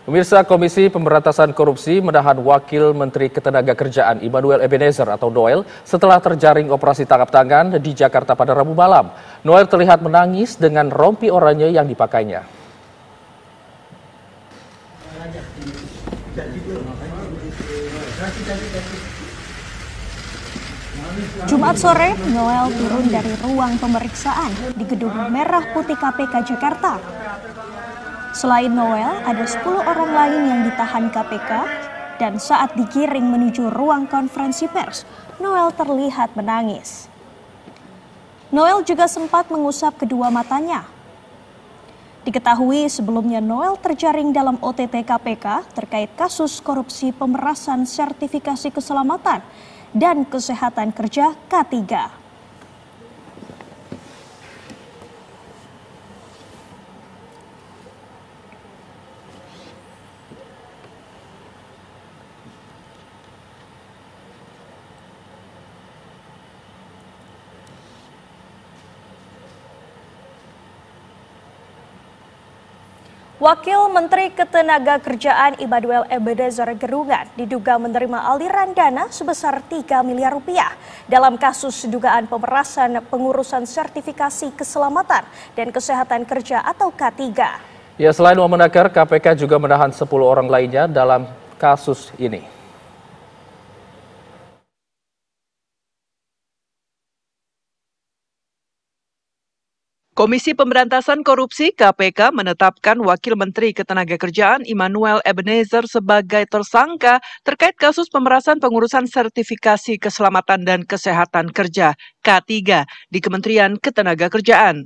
Pemirsa, Komisi Pemberantasan Korupsi menahan Wakil Menteri Ketenagakerjaan Immanuel Ebenezer atau Noel setelah terjaring operasi tangkap tangan di Jakarta pada Rabu malam. Noel terlihat menangis dengan rompi oranye yang dipakainya. Jumat sore, Noel turun dari ruang pemeriksaan di Gedung Merah Putih KPK Jakarta. Selain Noel, ada 10 orang lain yang ditahan KPK dan saat digiring menuju ruang konferensi pers, Noel terlihat menangis. Noel juga sempat mengusap kedua matanya. Diketahui sebelumnya Noel terjaring dalam OTT KPK terkait kasus korupsi pemerasan sertifikasi keselamatan dan kesehatan kerja K3. Wakil Menteri Ketenagakerjaan Immanuel Ebenezer Gerungan diduga menerima aliran dana sebesar 3 miliar rupiah dalam kasus dugaan pemerasan pengurusan sertifikasi keselamatan dan kesehatan kerja atau K3. Ya, selain Wamenakar, KPK juga menahan 10 orang lainnya dalam kasus ini. Komisi Pemberantasan Korupsi (KPK) menetapkan Wakil Menteri Ketenagakerjaan Immanuel Ebenezer sebagai tersangka terkait kasus pemerasan pengurusan sertifikasi keselamatan dan kesehatan kerja K3 di Kementerian Ketenagakerjaan.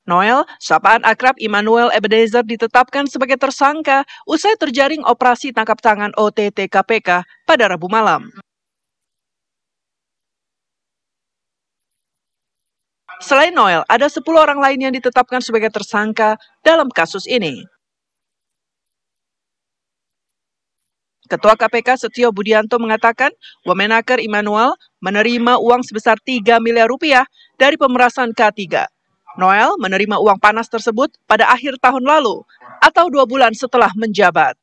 Noel, sapaan akrab Immanuel Ebenezer, ditetapkan sebagai tersangka usai terjaring operasi tangkap tangan OTT KPK pada Rabu malam. Selain Noel, ada 10 orang lain yang ditetapkan sebagai tersangka dalam kasus ini. Ketua KPK Setio Budianto mengatakan, Wamenakar Immanuel menerima uang sebesar 3 miliar rupiah dari pemerasan K3. Noel menerima uang panas tersebut pada akhir tahun lalu atau 2 bulan setelah menjabat.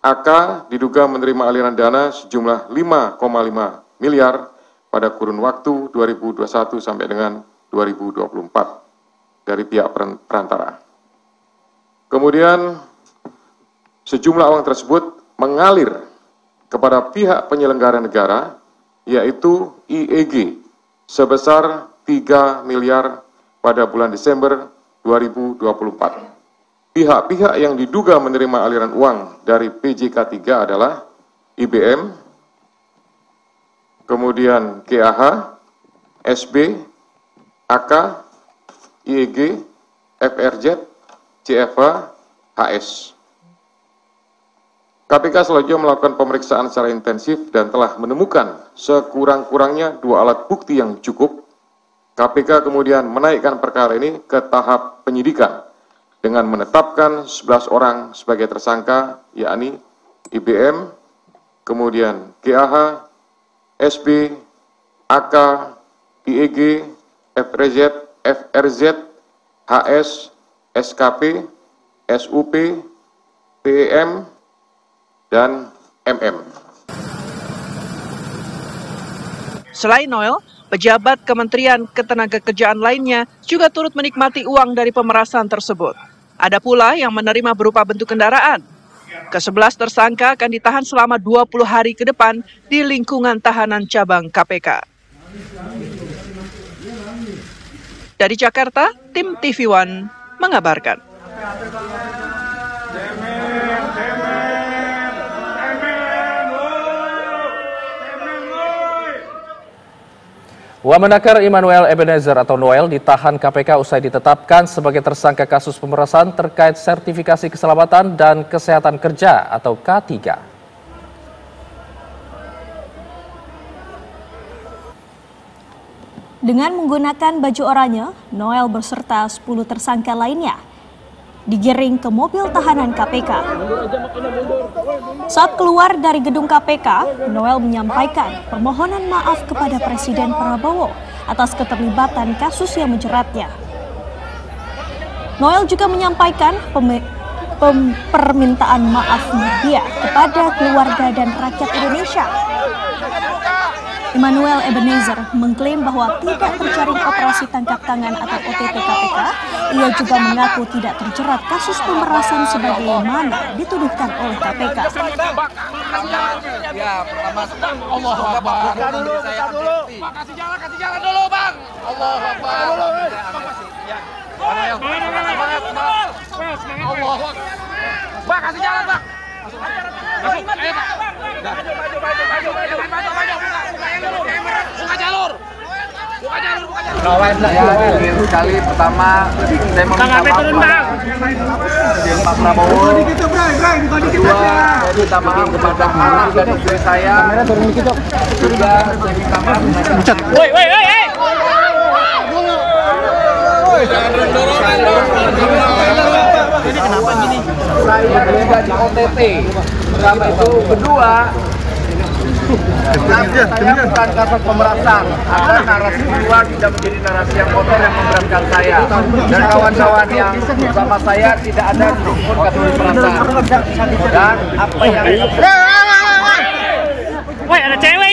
AK diduga menerima aliran dana sejumlah 5,5 miliar pada kurun waktu 2021 sampai dengan 2024 dari pihak perantara. Kemudian sejumlah uang tersebut mengalir kepada pihak penyelenggara negara, yaitu IEG, sebesar 3 miliar pada bulan Desember 2024. Pihak-pihak yang diduga menerima aliran uang dari PJK3 adalah IBM, kemudian KAH, SB, AK, IEG, FRZ, CFA, HS. KPK selanjutnya melakukan pemeriksaan secara intensif dan telah menemukan sekurang-kurangnya 2 alat bukti yang cukup. KPK kemudian menaikkan perkara ini ke tahap penyidikan dengan menetapkan 11 orang sebagai tersangka, yakni IBM, kemudian KAH, SB, AK, IEG, FRZ, HS, SKP, SUP, PEM, dan MM. Selain Noel, pejabat Kementerian Ketenagakerjaan lainnya juga turut menikmati uang dari pemerasan tersebut. Ada pula yang menerima berupa bentuk kendaraan. Ke-11 tersangka akan ditahan selama 20 hari ke depan di lingkungan tahanan cabang KPK. Dari Jakarta, tim TV One mengabarkan. Wamenakar Immanuel Ebenezer atau Noel ditahan KPK usai ditetapkan sebagai tersangka kasus pemerasan terkait sertifikasi keselamatan dan kesehatan kerja atau K3. Dengan menggunakan baju oranye, Noel beserta 10 tersangka lainnya digiring ke mobil tahanan KPK. Saat keluar dari gedung KPK, Noel menyampaikan permohonan maaf kepada Presiden Prabowo atas keterlibatan kasus yang menjeratnya. Noel juga menyampaikan permintaan maaf media kepada keluarga dan rakyat Indonesia. Immanuel Ebenezer mengklaim bahwa tidak terjaring operasi tangkap tangan atau OTT KPK. Ia juga mengaku tidak terjerat kasus pemerasan sebagaimana dituduhkan oleh KPK. Ya, pertama Allah Akbar. Kasih jalan dulu, Bang. Allah Akbar. Allah Akbar. Bang, kasih jalan, Bang. Buka jalur. Sekali pertama saya meminta maaf Pak Prabowo. Kedua, saya minta maaf kepada anak dan istri saya. Ketiga, saya minta maaf. Jadi kenapa gini? Saya juga di OTT. Pertama itu, kedua, saya bukan kasus pemerasan. Ada narasi luar tidak menjadi narasi yang kotor yang memberatkan saya dan kawan-kawan yang bersama saya tidak ada disebut kasus pemerasan. Dan apa yang Woi, ada cewek.